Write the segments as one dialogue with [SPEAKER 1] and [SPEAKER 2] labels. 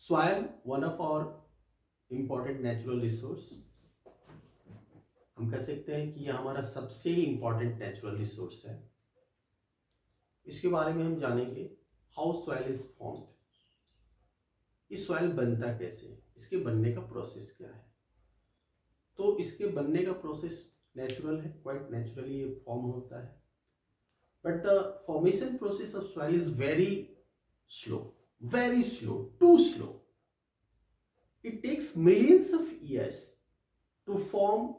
[SPEAKER 1] Soil one of और important natural resource, हम कह सकते हैं कि यह हमारा सबसे इम्पॉर्टेंट नेचुरल रिसोर्स है। इसके बारे में हम जानेंगे हाउ सॉइल इज फॉर्म्ड, ये सॉइल बनता कैसे है, इसके बनने का प्रोसेस क्या है। तो इसके बनने का प्रोसेस नेचुरल है, क्वाइट नेचुरली ये फॉर्म होता है, but the formation process of soil is slow very slow, too slow. It takes millions of years to form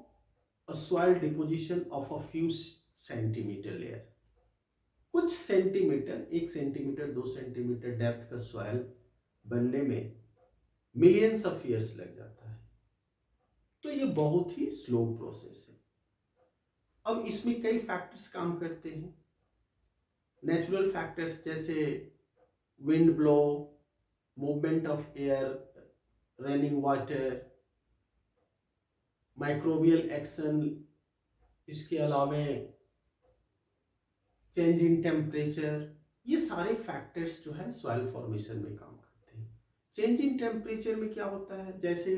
[SPEAKER 1] a soil deposition of a few centimeter layer। कुछ centimeter, 1 centimeter 2 centimeter depth का soil बनने में millions of years लग जाता है। तो ये बहुत ही स्लो प्रोसेस है। अब इसमें कई फैक्टर्स काम करते हैं। नेचुरल फैक्टर्स जैसे wind blow, movement of air, raining water, microbial action, इसके अलावा चेंज इन टेम्परेचर, ये सारे फैक्टर्स जो है सॉइल फॉर्मेशन में काम करते हैं। चेंज इन टेम्परेचर में क्या होता है, जैसे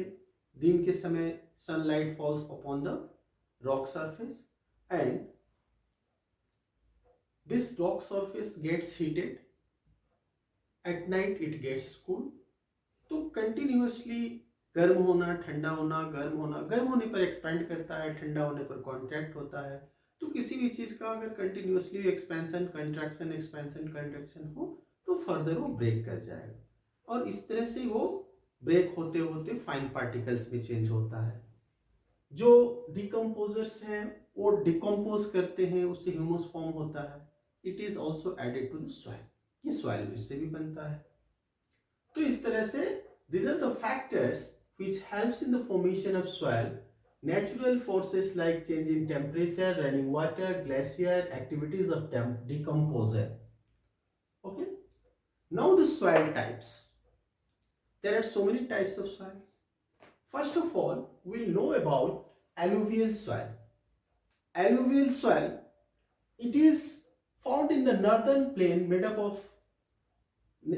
[SPEAKER 1] दिन के समय sunlight falls upon the rock surface and this rock surface gets heated, at night it gets cool. तो कंटिन्यूअसली गर्म होना, ठंडा होना, गर्म होना, गर्म होने पर एक्सपेंड करता है, ठंडा होने पर कॉन्ट्रैक्ट होता है। तो किसी भी चीज का अगर continuously expansion contraction expansion contraction हो तो फर्दर वो ब्रेक कर जाएगा, और इस तरह से वो ब्रेक होते होते फाइन पार्टिकल्स में चेंज होता है। जो डिकम्पोजर्स हैं वो डिकम्पोज करते हैं, उससे ह्यूमस फॉर्म होता है। It is also added to the soil, ये सॉइल इससे भी बनता है। तो इस तरह से these are the factors which helps in the formation of soil. Natural forces like change in temperature, running water, glacier, activities of decomposer. Okay. Now the soil types. There are so many types of soils. First of all, we'll know about alluvial soil. Alluvial soil, it is found in the northern plain made up of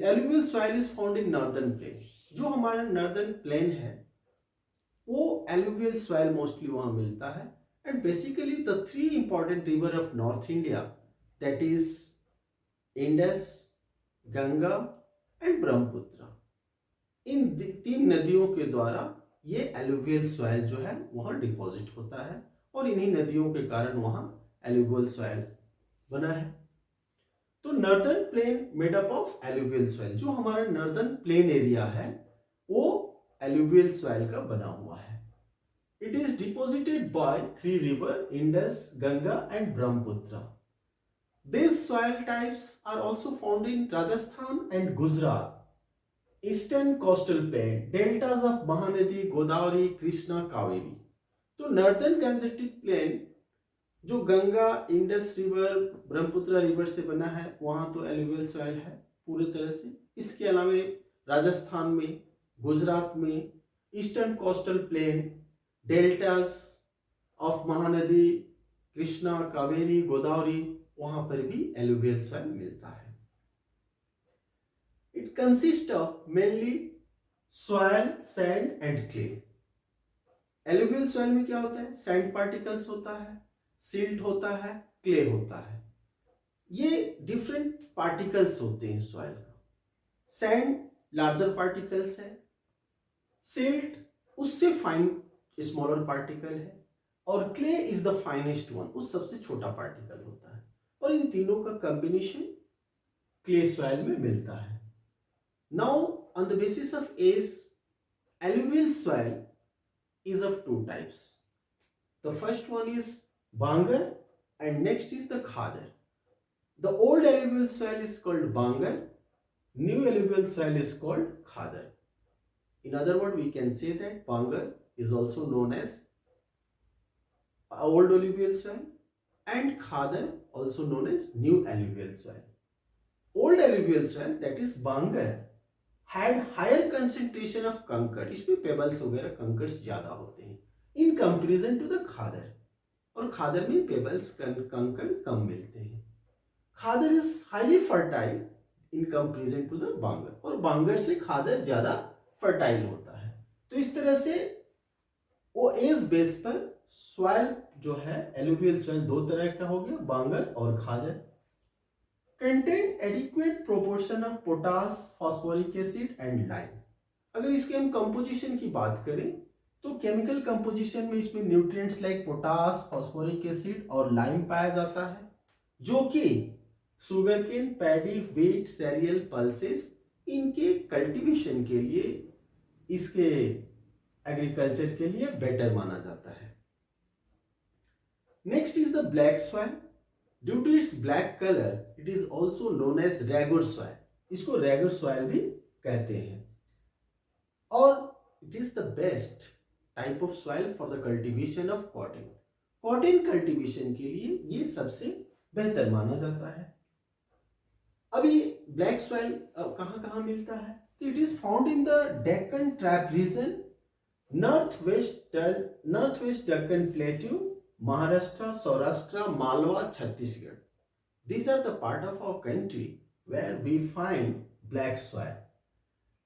[SPEAKER 1] alluvial soil is found in northern plain। जो हमारा northern plain है वो alluvial soil mostly वहां मिलता है। And basically the three important river of north India, that is Indus, Ganga and Brahmaputra, इन तीन नदियों के द्वारा ये एलुवियल सॉइल जो है वहां डिपॉजिट होता है, और इन्हीं नदियों के कारण वहां एलुवियल सॉइल बना है। तो northern plain made up of alluvial soil, जो हमारा नॉर्दर्न प्लेन एरिया है वो एलुवियल सॉइल का बना हुआ है। It is deposited by three river Indus, Ganga and Brahmaputra. These soil types are also found in Rajasthan and Gujarat, eastern coastal plain, deltas of Mahanadi, Godavari, Krishna, Kaveri। तो northern Gangetic plane जो Ganga, Indus river, Brahmaputra river से बना है वहां तो alluvial soil है पूरी तरह से। इसके अलावा राजस्थान में, गुजरात में, eastern coastal plain, deltas of Mahanadi, Krishna, Kaveri, Godavari, वहां पर भी एलुवियल सॉइल मिलता है। It consist of mainly soil, sand and clay. Alluvial soil में क्या होता है, सैंड पार्टिकल्स होता है, सिल्ट होता है, क्ले होता है। ये डिफरेंट पार्टिकल्स होते हैं सॉइल का। सैंड लार्जर पार्टिकल्स है, सिल्ट उससे फाइन स्मॉलर पार्टिकल है, और clay is the finest one, उस सबसे छोटा पार्टिकल होता है। और इन तीनों का कॉम्बिनेशन क्ले सॉइल में मिलता है। Now on the basis of age, alluvial soil is of two types. The first one is Bangar and next is the Khadar. The old alluvial soil is called Bangar, new alluvial soil is called Khadar. In other words, we can say that Bangar is also known as old alluvial soil and Khadar also known as new alluvial soil. Old alluvial soil, that is Bangar, had higher concentration of कंकड़, इसमें pebbles वगैरह conquers ज्यादा होते हैं in comparison to the khadar, और खादर में pebbles कंकड़ कम मिलते हैं। Khadar is highly fertile in comparison to the bangar, और बांगर से खादर ज्यादा फर्टाइल होता है। तो इस तरह से ओएस बेस पर सॉइल जो है, एलुवियल सॉइल दो तरह का हो गया, बांगर और khadar. Contain adequate proportion of potash, phosphoric acid and lime. अगर इसके हम कंपोजिशन की बात करें तो केमिकल कंपोजिशन में इसमें nutrients like potash, phosphoric acid और लाइम पाया जाता है, जो कि sugarcane, paddy, wheat, serial, pulses, इनके कल्टीवेशन के लिए, इसके एग्रीकल्चर के लिए बेटर माना जाता है। Next is the black soil. Due to its black colour it is also known as regur soil. इसको रेगुर सॉइल भी कहते हैं, और it is the best type of soil for the cultivation of cotton. Cotton cultivation के लिए ये सबसे बेहतर माना जाता है। अभी ब्लैक सॉइल कहाँ कहाँ मिलता है? It is found in the Deccan trap region, north west Deccan plateau, Maharashtra, Saurashtra, Malwa, Chhattisgarh. These are the part of our country where we find black soil.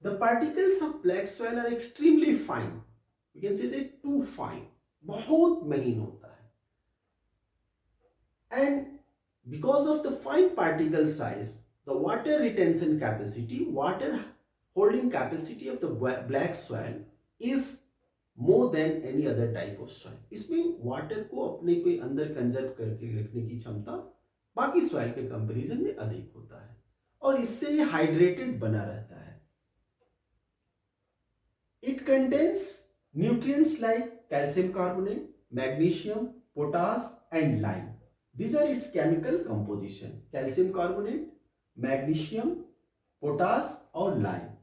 [SPEAKER 1] The particles of black soil are extremely fine. We can say that too fine. बहुत महीन होता है. And because of the fine particle size, the water retention capacity, water holding capacity of the black soil is more than any other type of soil. इसमें water को अपने पे अंदर conserve करके रखने की क्षमता बाकी सॉइल के कंपैरिजन में अधिक होता है, और इससे ये हाइड्रेटेड बना रहता है. It contains nutrients like calcium carbonate, magnesium, potash and lime. These are its chemical composition. Calcium carbonate, magnesium, potash और lime.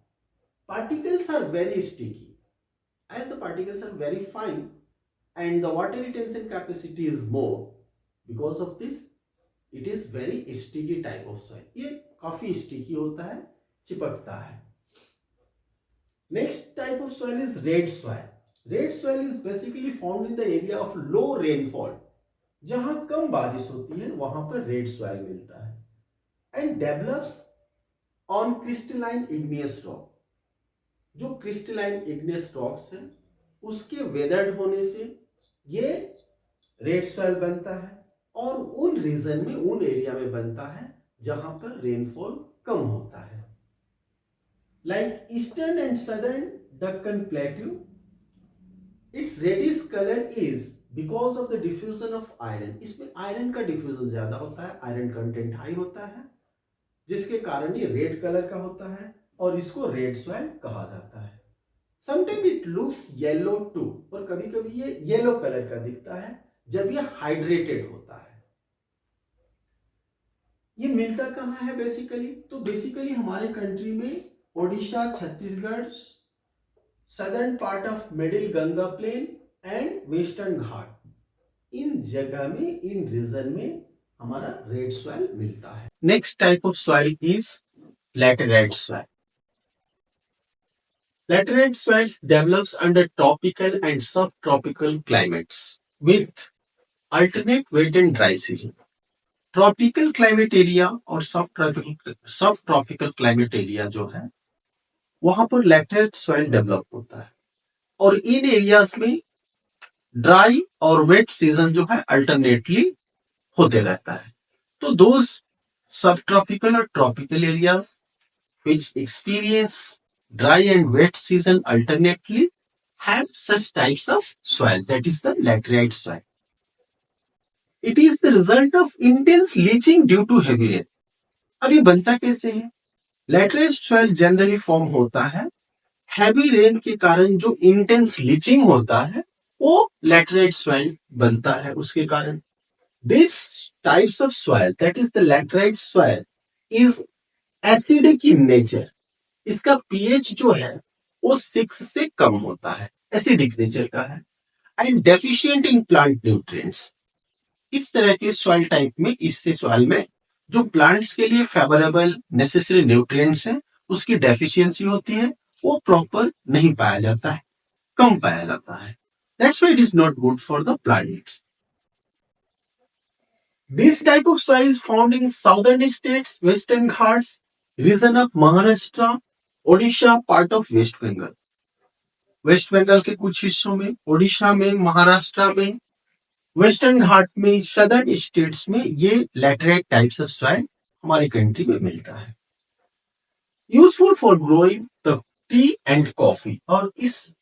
[SPEAKER 1] Particles are very sticky. As the particles are very fine and the water retention capacity is more, because of this it is very sticky type of soil. ये काफी sticky होता है, चिपकता है. Next type of soil is red soil. Red soil is basically found in the area of low rainfall. जहां कम बारिश होती है वहां पर रेड सॉइल मिलता है, and develops on crystalline igneous rock. जो क्रिस्टलाइन इग्नेस रॉक्स हैं उसके वेदर्ड होने से ये रेड सॉइल बनता है, और उन रीजन में, उन एरिया में बनता है जहां पर रेनफॉल कम होता है, like eastern and southern Deccan plateau. Its reddish colour is because of the diffusion of iron. इसमें आयरन का डिफ्यूजन ज्यादा होता है, आयरन कंटेंट हाई होता है, जिसके कारण ये रेड कलर का होता है और इसको रेड सॉइल कहा जाता है. Sometime it looks yellow too, और कभी कभी ये येलो कलर का दिखता है जब ये हाइड्रेटेड होता है. ये मिलता कहाँ है बेसिकली? तो बेसिकली हमारे कंट्री में Odisha, Chhattisgarh, southern part of middle Ganga plain and Western Ghat, इन जगह में, इन रीजन में हमारा रेड सॉइल मिलता है. Next type of soil is laterite soil. Laterite soil develops under tropical and subtropical climates with alternate wet and dry season. Tropical climate area और subtropical climate area जो है वहां पर laterite soil develop होता है, और इन एरियाज में dry और वेट सीजन जो है अल्टरनेटली होते रहता है. तो दोज सबट्रॉपिकल और tropical areas which experience dry and wet season alternately have such types of soil, that is the laterite soil. It is the result of intense leaching due to heavy rain. अब ये बनता कैसे है? laterite soil generally form होता है heavy rain के कारण. जो इंटेंस लीचिंग होता है वो laterite soil बनता है उसके कारण. This types of soil, that is the laterite soil, is acidic in nature. इसका पीएच जो है वो 6 से कम होता है, एसिडिक नेचर का है, and deficient in plant nutrients. इस तरह के सॉइल टाइप में, इससे सॉइल में जो प्लांट्स के लिए फेवरेबल नेसेसरी न्यूट्रिएंट्स हैं उसकी डेफिशिएंसी होती है, वो प्रॉपर नहीं पाया जाता है, कम पाया जाता है. That's why it is not good for the plants. This type of soil is found in southern states, western Ghats, region of Maharashtra, Odisha, part of West Bengal. West Bengal के कुछ हिस्सों में, उड़ीसा में, महाराष्ट्र में, वेस्टर्न घाट में, सदर्न स्टेट्स में ये लैटेराइट टाइप्स ऑफ सॉइल हमारी कंट्री में मिलता है। Useful for growing the T and coffee, और इस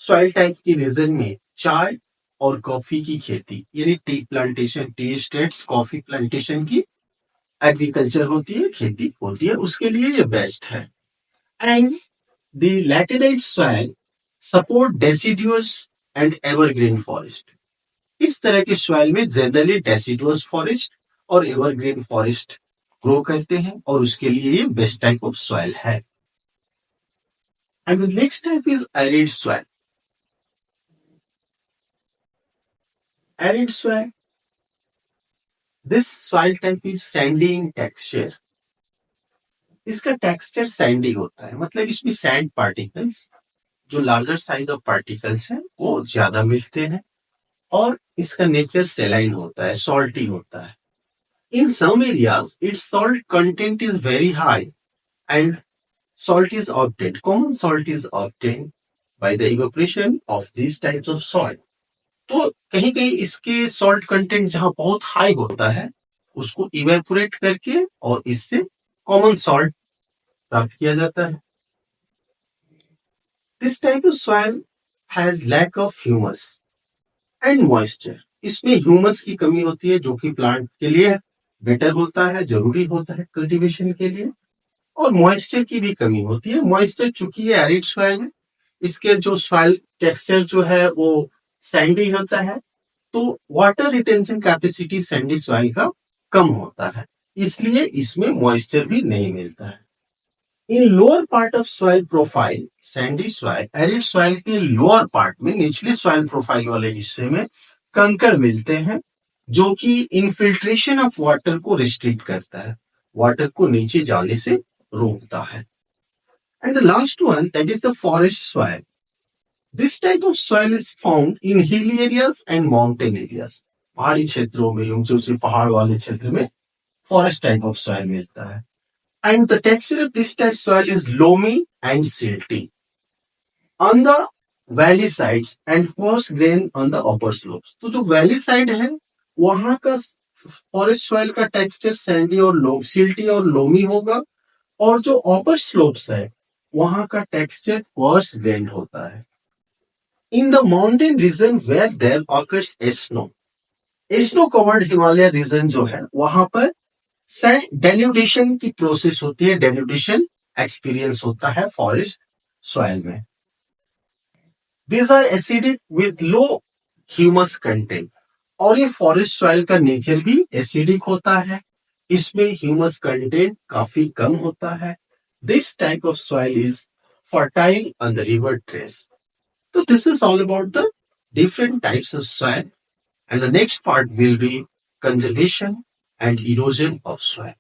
[SPEAKER 1] सॉइल टाइप की रीजन में चाय और कॉफी की खेती यानी tea plantation, T estates, coffee plantation की एग्रीकल्चर होती है, खेती होती है, उसके लिए ये बेस्ट है। And the laterite soil support deciduous and evergreen forest. इस तरह के सॉइल में जनरली डेसिडुअस फॉरेस्ट और एवरग्रीन फॉरेस्ट ग्रो करते हैं और उसके लिए ये बेस्ट टाइप ऑफ सॉइल है। And the next type is arid soil. Arid soil, this soil type is Sandy in texture. इसका टेक्सचर सैंडी होता है, मतलब इसमें सैंड पार्टिकल्स, जो लार्जर साइज ऑफ पार्टिकल्स हैं वो ज्यादा मिलते हैं, और इसका नेचर सेलाइन होता है, सॉल्टी होता है। In some areas it's salt content is very high and salt is obtained, common salt is obtained by the evaporation of these types of soil। तो कहीं कहीं इसके सॉल्ट कंटेंट जहां बहुत हाई होता है उसको इवेपोरेट करके और इससे कॉमन सॉल्ट प्राप्त किया जाता है। This type of soil has lack of humus and moisture. इसमें ह्यूमस की कमी होती है जो कि प्लांट के लिए बेटर होता है, जरूरी होता है कल्टीवेशन के लिए, और मॉइस्चर की भी कमी होती है। मॉइस्चर चूंकि ये एरिड सॉइल है, इसके जो सॉइल टेक्सचर जो है वो सैंडी होता है, तो water retention capacity Sandy soil का कम होता है, इसलिए इसमें मॉइस्चर भी नहीं मिलता है। इन lower part of soil profile, Sandy soil, arid soil के लोअर पार्ट में, निचले सॉइल प्रोफाइल वाले हिस्से में कंकड़ मिलते हैं, जो कि इनफिल्ट्रेशन ऑफ वाटर को रिस्ट्रिक्ट करता है, वाटर को नीचे जाने से रोकता है। And the last one, that is the forest soil. This type of soil is found in hilly areas and mountain areas. पहाड़ी क्षेत्रों में, ऊंचे ऊंचे पहाड़ वाले क्षेत्र में forest type of soil मिलता है। And the texture of this type soil is loamy and silty on the valley sides and coarse grain on the upper slopes। तो जो वैली साइड है वहां का फॉरेस्ट सॉइल का टेक्सचर सैंडी और silty और लोमी होगा, और जो अपर स्लोप्स है वहां का टेक्सचर कोर्स ग्रेन्ड होता है। In the mountain region where there occurs snow, snow covered Himalaya region जो है वहां पर डेन्यूडेशन की प्रोसेस होती है, डेन्यूडेशन एक्सपीरियंस होता है फॉरेस्ट सॉइल में। These are acidic with low humus content, और ये फॉरेस्ट सॉइल का नेचर भी एसिडिक होता है, इसमें ह्यूमस कंटेंट काफी कम होता है। This type of soil is fertile on the river terraces. So this is all about the different types of soil, and the next part will be conservation and erosion of soil.